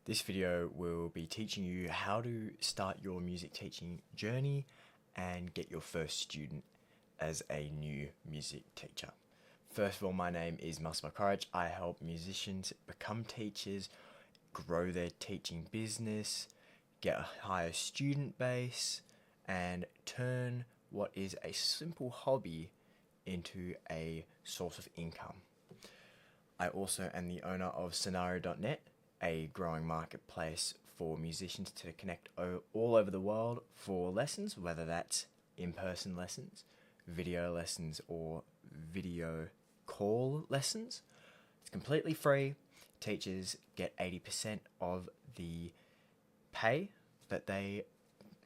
This video will be teaching you how to start your music teaching journey and get your first student as a new music teacher. First of all, my name is Musma Courage. I help musicians become teachers, grow their teaching business, get a higher student base, and turn what is a simple hobby into a source of income. I also am the owner of Scenario.net, a growing marketplace for musicians to connect all over the world for lessons, whether that's in-person lessons, video lessons, or video call lessons. It's completely free. Teachers get 80% of the pay that they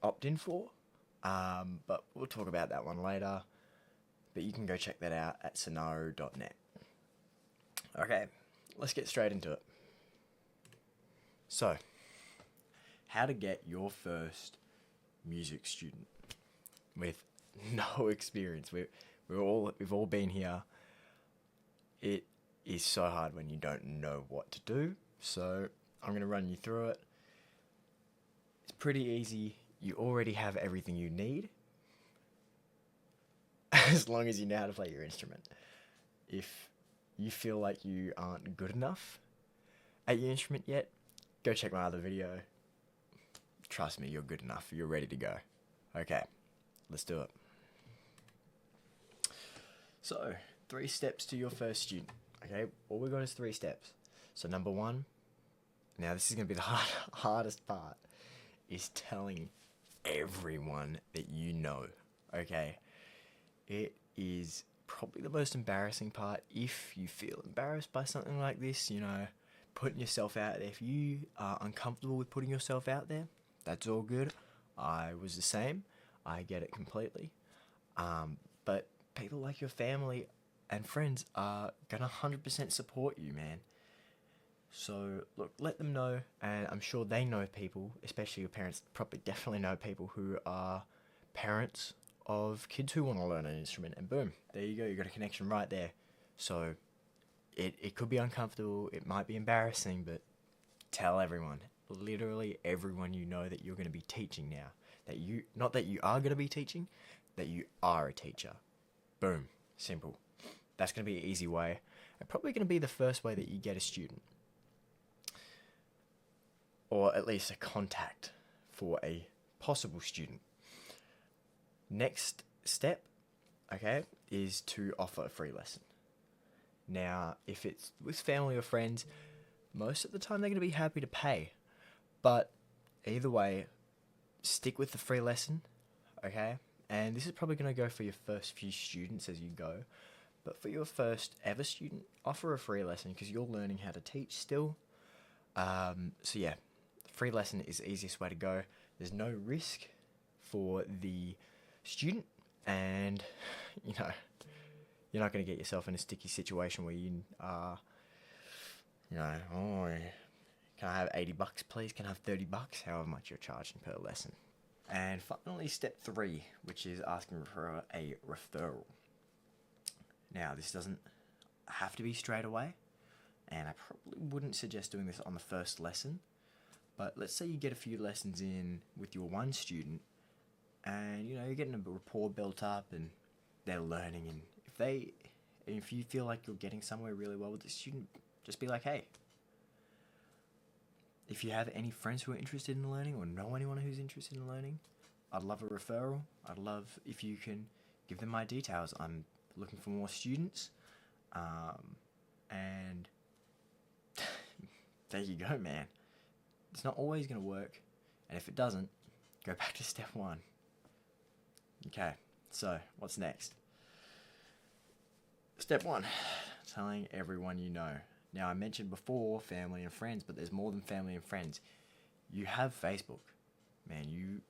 opt in for, but we'll talk about that one later. But you can go check that out at Scenario.net. Okay, let's get straight into it. So, how to get your first music student with no experience. We've all been here. It is so hard when you don't know what to do. So I'm going to run you through it. It's pretty easy. You already have everything you need, as long as you know how to play your instrument. If you feel like you aren't good enough at your instrument yet, go check my other video. Trust me, you're good enough. You're ready to go. Okay, let's do it. So, 3 steps to your first student. Okay, all we got is 3 steps. So number 1, now this is going to be the hardest part, is telling everyone that you know. Okay, it is probably the most embarrassing part. If you feel embarrassed by something like this, putting yourself out there. If you are uncomfortable with putting yourself out there, that's all good. I was the same. I get it completely. But people like your family and friends are gonna 100% support you, man. So look, let them know, and I'm sure they know people, especially your parents. Probably definitely know people who are parents of kids who want to learn an instrument, and boom, there you go. You got a connection right there. So it could be uncomfortable, it might be embarrassing, but tell everyone, literally everyone you know, that you're going to be teaching now. Not that you are going to be teaching, that you are a teacher. Boom, simple. That's going to be an easy way, and probably going to be the first way that you get a student, or at least a contact for a possible student. Next step, okay, is to offer a free lesson. Now, if it's with family or friends, most of the time they're going to be happy to pay. But either way, stick with the free lesson, okay? And this is probably going to go for your first few students as you go. But for your first ever student, offer a free lesson because you're learning how to teach still. So yeah, free lesson is the easiest way to go. There's no risk for the student, and you're not going to get yourself in a sticky situation where you are, oh, can I have $80 please? Can I have $30? However much you're charging per lesson. And finally, step 3, which is asking for a referral. Now, this doesn't have to be straight away, and I probably wouldn't suggest doing this on the first lesson, but let's say you get a few lessons in with your one student, and you're getting a rapport built up, and they're learning, and if you feel like you're getting somewhere really well with the student, just be like, hey, if you have any friends who are interested in learning or know anyone who's interested in learning, I'd love a referral. I'd love if you can give them my details. I'm looking for more students, and there you go, man. It's not always going to work, and if it doesn't, go back to step 1. Okay, so what's next? Step 1, telling everyone you know. Now, I mentioned before family and friends, but there's more than family and friends. You have Facebook. Man,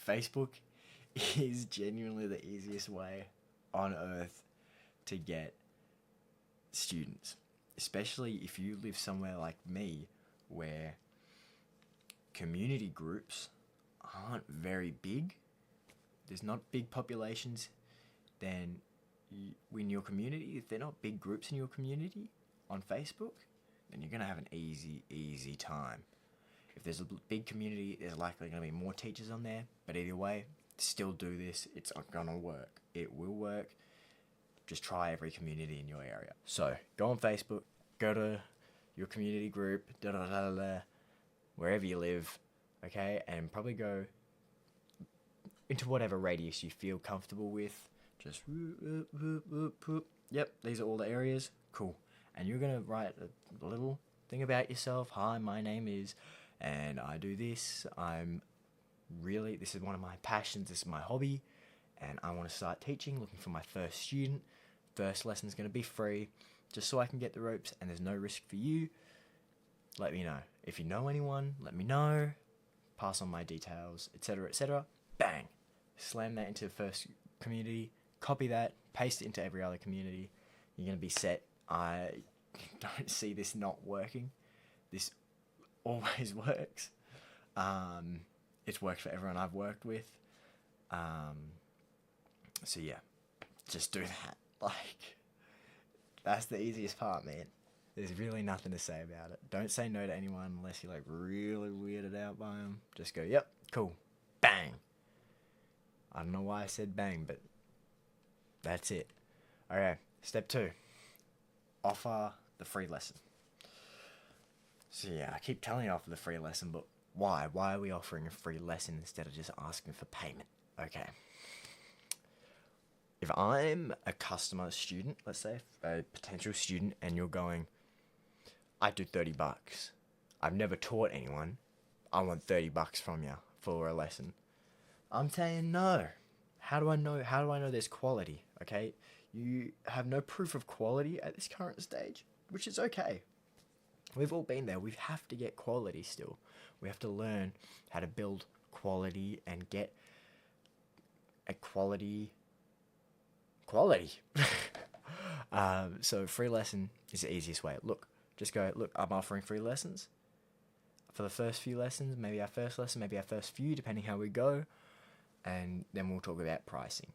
Facebook is genuinely the easiest way on earth to get students. Especially if you live somewhere like me, where community groups aren't very big. There's not big populations. Then in your community, if they're not big groups in your community on Facebook, then you're going to have an easy time. If there's a big community, there's likely going to be more teachers on there. But either way, still do this. It's going to work. It will work. Just try every community in your area. So go on Facebook, go to your community group, wherever you live, okay? And probably go into whatever radius you feel comfortable with. Just, yep, these are all the areas. Cool. And you're going to write a little thing about yourself. Hi, my name is, and I do this. This is one of my passions. This is my hobby. And I want to start teaching, looking for my first student. First lesson's going to be free, just so I can get the ropes, and there's no risk for you. Let me know. If you know anyone, let me know. Pass on my details, etc., etc. Bang! Slam that into the first community. Copy that. Paste it into every other community. You're going to be set. I don't see this not working. This always works. It's worked for everyone I've worked with. So yeah, just do that. Like, that's the easiest part, man. There's really nothing to say about it. Don't say no to anyone unless you're like really weirded out by them. Just go, yep, cool, bang. I don't know why I said bang, but that's it. Okay, step 2. Offer the free lesson. So yeah, I keep telling you offer the free lesson, but why? Why are we offering a free lesson instead of just asking for payment? Okay. If I'm a customer student, let's say, a potential student, and you're going, I do $30. I've never taught anyone. I want $30 from you for a lesson. I'm saying no. How do I know? How do I know there's quality? Okay, you have no proof of quality at this current stage, which is okay. We've all been there. We have to get quality still. We have to learn how to build quality and get a quality. So free lesson is the easiest way. Look, I'm offering free lessons. For the first few lessons, maybe our first lesson, maybe our first few, depending how we go. And then we'll talk about pricing.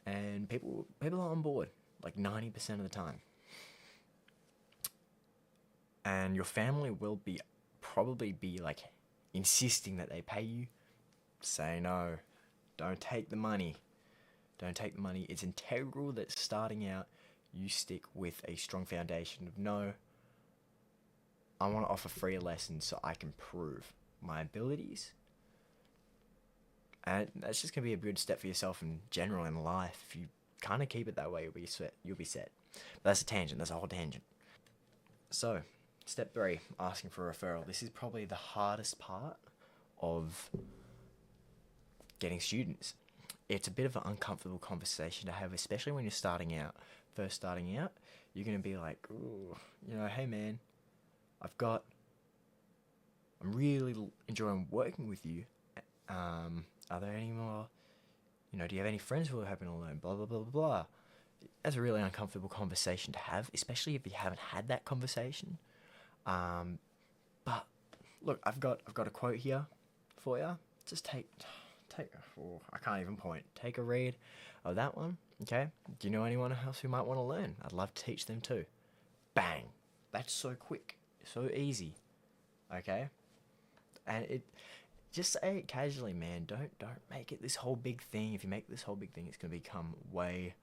And people are on board, like 90% of the time. And your family will probably be like insisting that they pay you. Say no. Don't take the money. Don't take the money. It's integral that starting out, you stick with a strong foundation of no, I want to offer free lessons so I can prove my abilities. And that's just going to be a good step for yourself in general in life. If you kind of keep it that way, you'll be set. But that's a tangent. That's a whole tangent. So, step 3, asking for a referral. This is probably the hardest part of getting students. It's a bit of an uncomfortable conversation to have, especially when you're first starting out. You're going to be like, ooh, hey man, I'm really enjoying working with you. Are there any more, do you have any friends who are hoping to learn, blah, blah, blah, blah, blah. That's a really uncomfortable conversation to have, especially if you haven't had that conversation. But look, I've got a quote here for you. Just I can't even point. Take a read of that one, okay? Do you know anyone else who might want to learn? I'd love to teach them too. Bang. That's so quick, so easy, okay? And just say it casually, man. Don't make it this whole big thing. If you make this whole big thing, it's going to become way,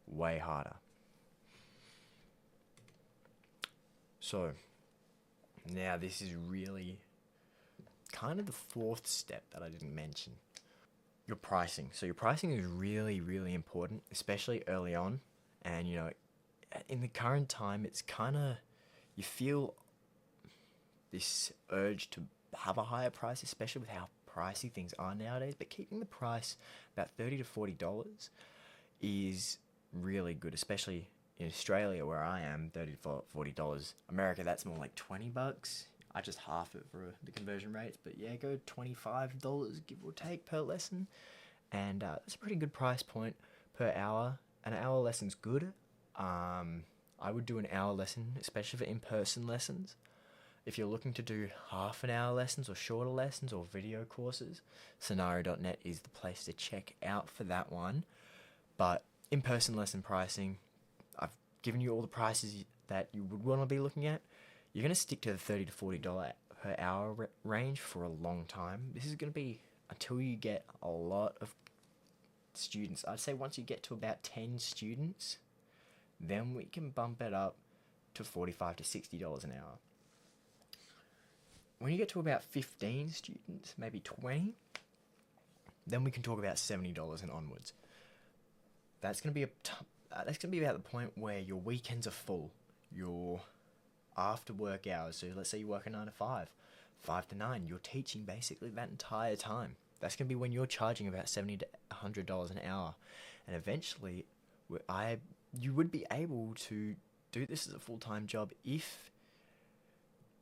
way harder. So, now this is really kind of the 4th step that I didn't mention. Your pricing. So your pricing is really, really important, especially early on. And, in the current time, it's kind of, you feel this urge to have a higher price, especially with how pricey things are nowadays. But keeping the price about $30 to $40 is really good, especially in Australia where I am. $30 to $40. America, that's more like $20. I just half it for the conversion rates, but yeah, go $25 give or take per lesson, and that's a pretty good price point per hour. An hour lesson's good. I would do an hour lesson, especially for in-person lessons. If you're looking to do half an hour lessons or shorter lessons or video courses, Scenario.net is the place to check out for that one. But in-person lesson pricing, I've given you all the prices that you would want to be looking at. You're going to stick to the $30 to $40 per hour range for a long time. This is going to be until you get a lot of students. I'd say once you get to about 10 students, then we can bump it up to $45 to $60 an hour. When you get to about 15 students, maybe 20, then we can talk about $70 and onwards. That's going to be about the point where your weekends are full, your after work hours. So let's say you work a 9 to 5, 5 to 9. You're teaching basically that entire time. That's going to be when you're charging about $70 to $100 an hour, and eventually, you would be able to do this as a full-time job if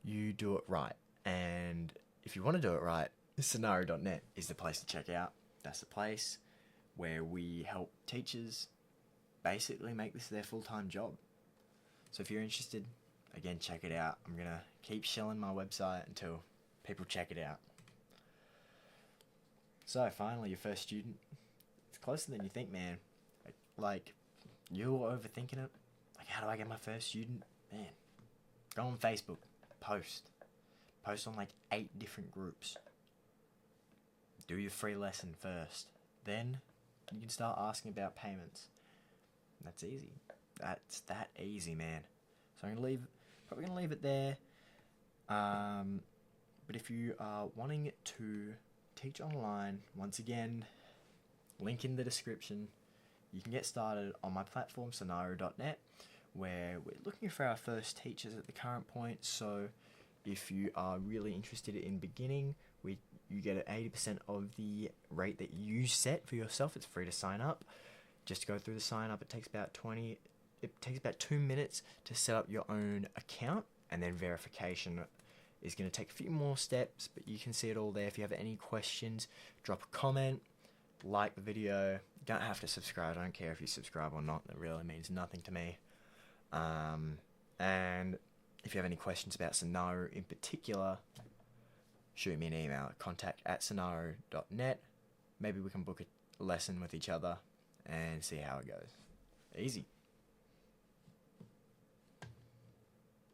you do it right. And if you want to do it right, Scenario.net is the place to check out. That's the place where we help teachers basically make this their full-time job. So if you're interested, again, check it out. I'm going to keep shelling my website until people check it out. So finally, your first student. It's closer than you think, man. Like, you're overthinking it. Like, how do I get my first student? Man, go on Facebook. Post on like 8 different groups. Do your free lesson first. Then you can start asking about payments. That's easy. That's that easy, man. So I'm probably gonna leave it there. But if you are wanting to teach online, once again, link in the description. You can get started on my platform, Scenario.net, where we're looking for our first teachers at the current point. So if you are really interested in beginning, you get an 80% of the rate that you set for yourself. It's free to sign up. Just go through the sign up. It takes about 2 minutes to set up your own account, and then verification is going to take a few more steps, but you can see it all there. If you have any questions, drop a comment, like the video. You don't have to subscribe. I don't care if you subscribe or not. That really means nothing to me. And if you have any questions about Scenario in particular, shoot me an email at contact@scenario.net. Maybe we can book a lesson with each other and see how it goes. Easy.